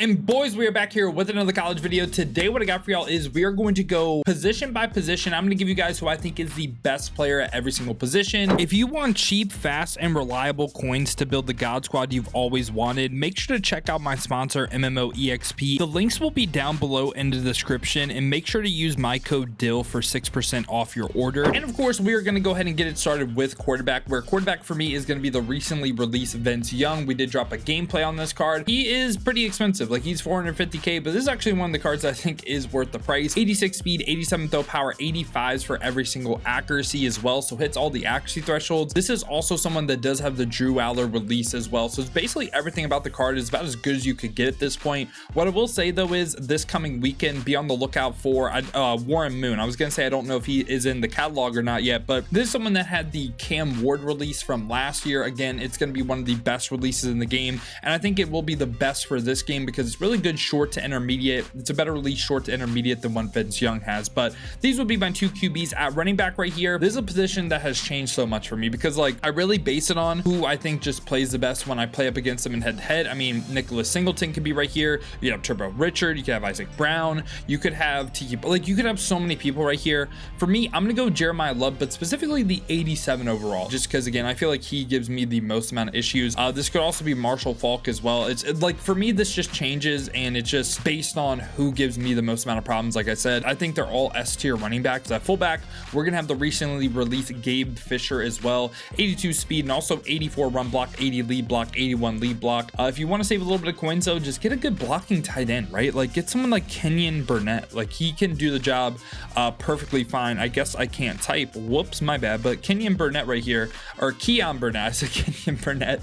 And boys, we are back here with another college video. Today, what I got for y'all is we are going to go position by position. I'm going to give you guys who I think is the best player at every single position. If you want cheap, fast, and reliable coins to build the God Squad you've always wanted, make sure to check out my sponsor, MMOEXP. The links will be down below in the description, and make sure to use my code DILL for 6% off your order. And of course, we are going to go ahead and get it started with quarterback, where quarterback for me is going to be the recently released Vince Young. We did drop a gameplay on this card. He is pretty expensive. Like, he's 450k, but this is actually one of the cards I think is worth the price. 86 speed, 87 throw power, 85s for every single accuracy as well, so hits all the accuracy thresholds. This is also someone that does have the Drew Aller release as well, so it's basically everything about the card is about as good as you could get at this point. What I will say though is this coming weekend, be on the lookout for Warren Moon. I was gonna say I don't know if he is in the catalog or not yet, but this is someone that had the Cam Ward release from last year. Again, it's going to be one of the best releases in the game, and I think it will be the best for this game because it's really good short to intermediate. It's a better release short to intermediate than one Vince Young has. But these would be my two QBs. At running back right here, this is a position that has changed so much for me because like I really base it on who I think just plays the best when I play up against them in head to head. I mean, Nicholas Singleton could be right here. You have Turbo Richard, you could have Isaac Brown, you could have Tiki, like you could have so many people right here. For me, I'm gonna go Jeremiah Love, but specifically the 87 overall, just because again I feel like he gives me the most amount of issues. This could also be Marshall Faulk as well. It's like for me this just changes, and it's just based on who gives me the most amount of problems. Like I said, I think they're all S tier running backs. At fullback, we're gonna have the recently released Gabe Fisher as well. 82 speed and also 84 run block, 80 lead block, 81 lead block. If you want to save a little bit of coins though, just get a good blocking tight end, right? Like get someone like Kenyon Burnett. Like he can do the job perfectly fine. I guess I can't type, whoops, my bad. But Kenyon Burnett right here, or Keon Burnett, I said Kenyon Burnett.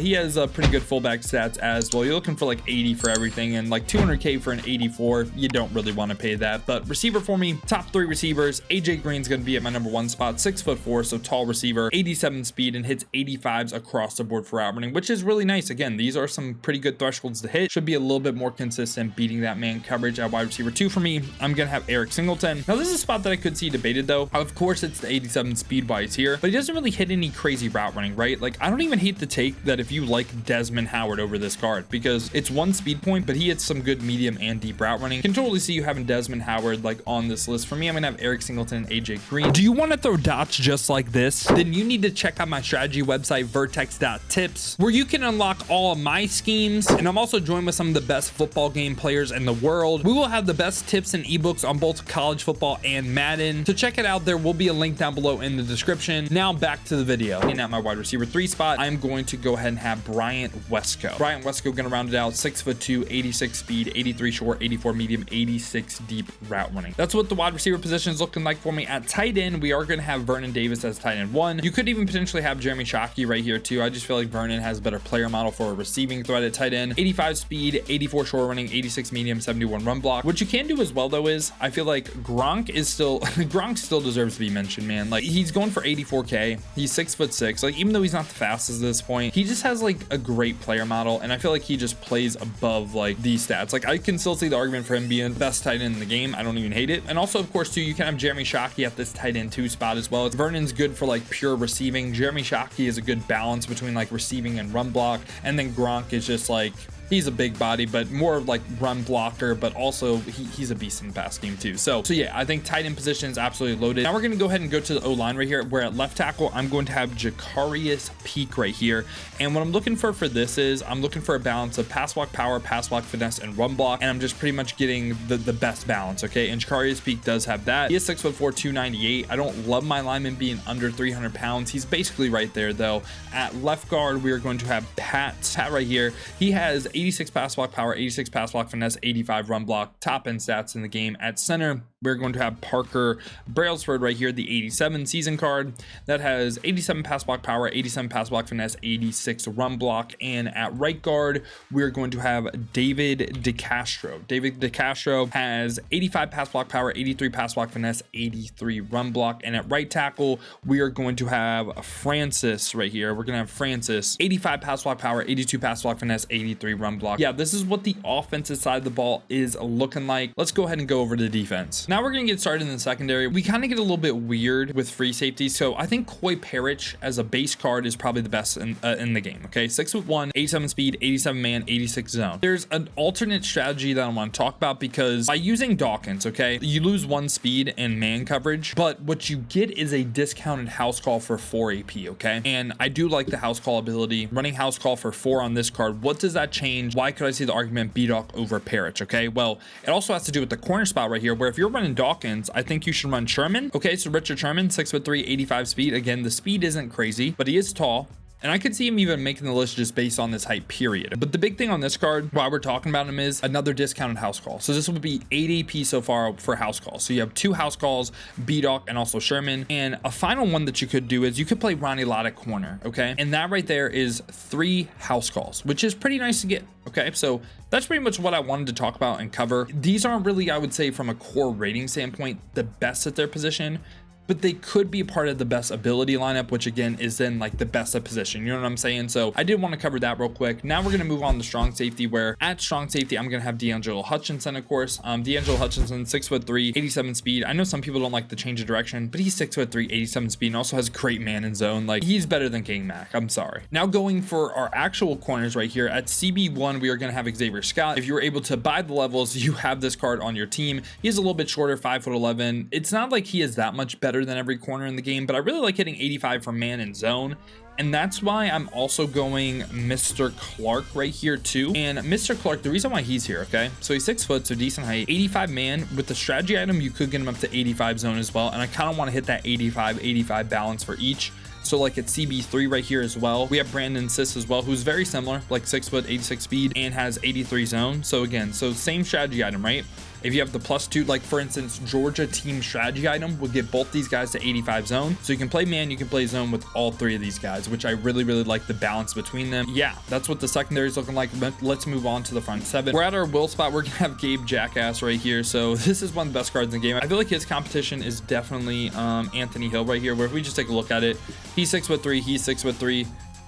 He has pretty good fullback stats as well. You're looking for like 80 for everything, and like 200k for an 84, you don't really want to pay that. But receiver for me, top three receivers, AJ Green's going to be at my number one spot. 6'4", so tall receiver, 87 speed, and hits 85s across the board for route running, which is really nice. Again, these are some pretty good thresholds to hit. Should be a little bit more consistent beating that man coverage. At wide receiver 2 for me, I'm gonna have Eric Singleton. Now this is a spot that I could see debated though. Of course it's the 87 speed wise here, but he doesn't really hit any crazy route running, right? Like I don't even hate the take that if you like Desmond Howard over this card, because it's one speed point, but he hits some good medium and deep route running. Can totally see you having Desmond Howard like on this list. For me, I'm gonna have Eric Singleton and AJ Green. Do you want to throw dots just like this? Then you need to check out my strategy website, vertex.tips, where you can unlock all of my schemes. And I'm also joined with some of the best football game players in the world. We will have the best tips and ebooks on both college football and Madden. So check it out. There will be a link down below in the description. Now back to the video. And at my wide receiver 3 spot, I'm going to go ahead and have Bryant Wesco. Bryant Wesco gonna round it out. 6'2", 86 speed, 83 short, 84 medium, 86 deep route running. That's what the wide receiver position is looking like for me. At tight end, we are going to have Vernon Davis as tight end 1. You could even potentially have Jeremy Shockey right here too. I just feel like Vernon has a better player model for a receiving threat at tight end. 85 speed, 84 short running, 86 medium, 71 run block. What you can do as well though is I feel like Gronk is still Gronk still deserves to be mentioned, man. Like he's going for 84k. He's 6'6". Like even though he's not the fastest at this point, he just has like a great player model, and I feel like he just plays above like these stats. Like I can still see the argument for him being the best tight end in the game. I don't even hate it. And also of course too, you can have Jeremy Shockey at this tight end 2 spot as well. Vernon's good for like pure receiving. Jeremy Shockey is a good balance between like receiving and run block, and then Gronk is just like, he's a big body, but more like run blocker, but also he's a beast in the pass game too. So yeah, I think tight end position is absolutely loaded. Now we're going to go ahead and go to the O-line right here, where at left tackle, I'm going to have Jakarius Peak right here. And what I'm looking for this is I'm looking for a balance of pass block power, pass block finesse, and run block. And I'm just pretty much getting the best balance. Okay. And Jakarius Peak does have that. He is 6'4", 298. I don't love my lineman being under 300 pounds. He's basically right there though. At left guard, we are going to have Pat right here. He has 86 pass block power, 86 pass block finesse, 85 run block, top end stats in the game. At center, we're going to have Parker Brailsford right here, the 87 season card that has 87 pass block power, 87 pass block finesse, 86 run block. And at right guard, we're going to have David DeCastro. David DeCastro has 85 pass block power, 83 pass block finesse, 83 run block. And at right tackle, we are going to have Francis right here. We're going to have Francis, 85 pass block power, 82 pass block finesse, 83 run run block. Yeah, this is what the offensive side of the ball is looking like. Let's go ahead and go over to defense. Now we're going to get started in the secondary. We kind of get a little bit weird with free safety. So I think Koi Parrish as a base card is probably the best in the game. Okay, 6'1", 87 speed, 87 man, 86 zone. There's an alternate strategy that I want to talk about, because by using Dawkins, okay, you lose 1 speed and man coverage, but what you get is a discounted house call for 4 AP. Okay, and I do like the house call ability. Running house call for 4 on this card, what does that change? Why could I see the argument B-Doc over Parrish? Okay, well, it also has to do with the corner spot right here, where if you're running Dawkins, I think you should run Sherman. Okay, so Richard Sherman, 6'3", 85 speed. Again, the speed isn't crazy, but he is tall. And I could see him even making the list just based on this height, period. But the big thing on this card, while we're talking about him, is another discounted house call. So this would be 8 AP so far for house calls. So you have 2 house calls, B-Doc and also Sherman. And a final one that you could do is you could play Ronnie Lott at corner, okay? And that right there is 3 house calls, which is pretty nice to get, okay? So that's pretty much what I wanted to talk about and cover. These aren't really, I would say, from a core rating standpoint, the best at their position, but they could be part of the best ability lineup, which again is then like the best at position. You know what I'm saying? So I did want to cover that real quick. Now we're going to move on to strong safety, where at strong safety, I'm going to have D'Angelo Hutchinson, of course. D'Angelo Hutchinson, 6'3", 87 speed. I know some people don't like the change of direction, but he's 6'3", 87 speed, and also has great man in zone. Like, he's better than King Mac. I'm sorry. Now going for our actual corners right here at CB1, we are going to have Xavier Scott. If you were able to buy the levels, you have this card on your team. He's a little bit shorter, 5'11". It's not like he is that much better than every corner in the game, but I really like hitting 85 for man and zone. And that's why I'm also going Mr. Clark right here too. And Mr. Clark, the reason why he's here, okay, so he's 6 foot, so decent height, 85 man. With the strategy item, you could get him up to 85 zone as well. And I kind of want to hit that 85 balance for each. So like at CB3 right here as well, we have Brandon Sis as well, who's very similar, like 6 foot, 86 speed, and has 83 zone. So again, so same strategy item, right? If you have the +2, like for instance, Georgia team strategy item would get both these guys to 85 zone. So you can play man, you can play zone with all 3 of these guys, which I really like the balance between them. Yeah, that's what the secondary is looking like. Let's move on to the front 7. We're at our will spot. We're gonna have Gabe Jackass right here. So this is one of the best cards in the game. I feel like his competition is definitely Anthony Hill right here, where if we just take a look at it, he's 6'3", he's 6'3".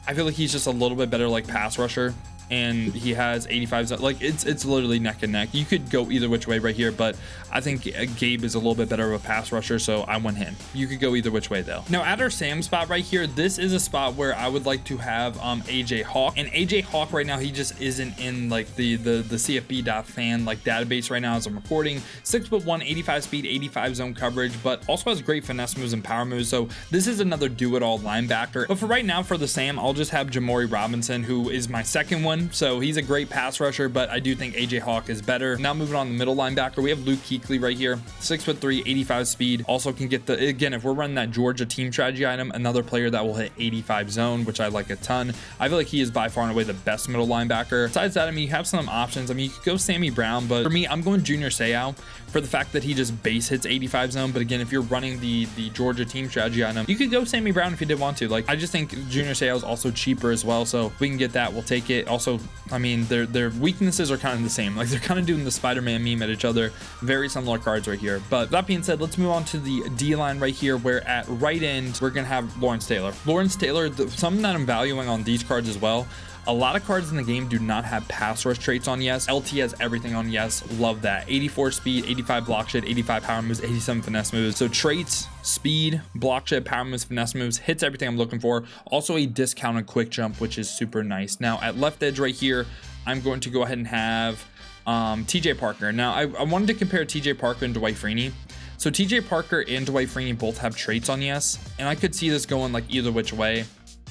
I feel like he's just a little bit better like pass rusher, and he has 85. Like it's literally neck and neck. You could go either which way right here, but I think Gabe is a little bit better of a pass rusher, so I went him. You could go either which way though. Now at our Sam spot right here, this is a spot where I would like to have AJ Hawk, and AJ Hawk right now, he just isn't in like the CFB.fan like database right now as I'm recording. 6'1", 85 speed, 85 zone coverage, but also has great finesse moves and power moves. So this is another do-it-all linebacker. But for right now, for the Sam, I'll just have Jamori Robinson, who is my second one. So he's a great pass rusher, but I do think AJ Hawk is better. Now moving on to the middle linebacker, we have Luke Kuechly right here, 6'3", 85 speed. Also can get the, again, if we're running that Georgia team strategy item, another player that will hit 85 zone, which I like a ton. I feel like he is by far and away the best middle linebacker. Besides that, I mean, you have some options. I mean, you could go Sammy Brown, but for me, I'm going Junior Seau for the fact that he just base hits 85 zone. But again, if you're running the Georgia team strategy item, you could go Sammy Brown if you did want to. Like, I just think Junior Seau is also cheaper as well, so if we can get that, we'll take it. Also, I mean, their weaknesses are kind of the same. Like, they're kind of doing the Spider-Man meme at each other. Very similar cards right here. But that being said, let's move on to the D line right here, where at right end we're gonna have Lawrence Taylor. Lawrence Taylor, something that I'm valuing on these cards as well. A lot of cards in the game do not have pass rush traits on yes. LT has everything on yes. Love that. 84 speed, 85 block shed, 85 power moves, 87 finesse moves. So traits, speed, block shed, power moves, finesse moves, hits everything I'm looking for. Also a discounted quick jump, which is super nice. Now at left edge right here, I'm going to go ahead and have TJ Parker. Now I wanted to compare TJ Parker and Dwight Freeney. So TJ Parker and Dwight Freeney both have traits on yes, and I could see this going like either which way.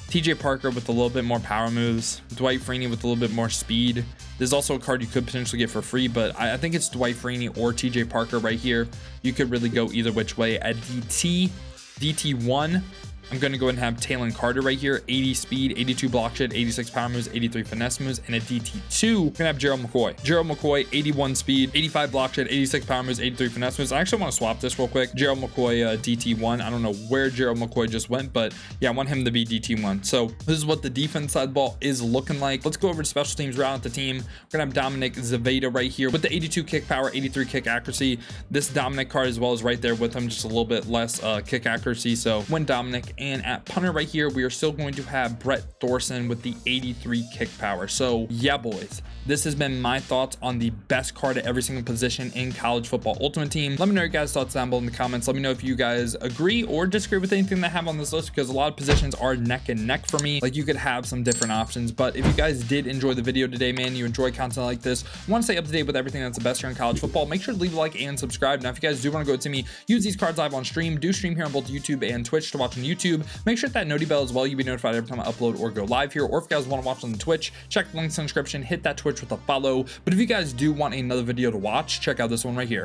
TJ Parker with a little bit more power moves, Dwight Freeney with a little bit more speed. There's also a card you could potentially get for free, but I think it's Dwight Freeney or TJ Parker right here. You could really go either which way. At DT1, I'm going to go ahead and have Talon Carter right here, 80 speed, 82 block shed, 86 power moves, 83 finesse moves. And at DT2, we're going to have Gerald McCoy. Gerald McCoy, 81 speed, 85 block shed, 86 power moves, 83 finesse moves. I actually want to swap this real quick. Gerald McCoy, DT1. I don't know where Gerald McCoy just went, but yeah, I want him to be DT1. So this is what the defense side ball is looking like. Let's go over to special teams, round out the team. We're going to have Dominic Zaveda right here with the 82 kick power, 83 kick accuracy. This Dominic card as well is right there with him, just a little bit less kick accuracy. So when Dominic And at punter right here, we are still going to have Brett Thorson with the 83 kick power. So yeah, boys, this has been my thoughts on the best card at every single position in college football ultimate team. Let me know your guys' thoughts down below in the comments. Let me know if you guys agree or disagree with anything that I have on this list, because a lot of positions are neck and neck for me. Like, you could have some different options. But if you guys did enjoy the video today, man, you enjoy content like this, want to stay up to date with everything that's the best here in college football, make sure to leave a like and subscribe. Now, if you guys do want to go to me, use these cards live on stream. Do stream here on both YouTube and Twitch to watch on YouTube. Make sure to hit that noti bell as well. You'll be notified every time I upload or go live here. Or if you guys want to watch on the Twitch, check the links in the description, hit that Twitch with a follow. But if you guys do want another video to watch, check out this one right here.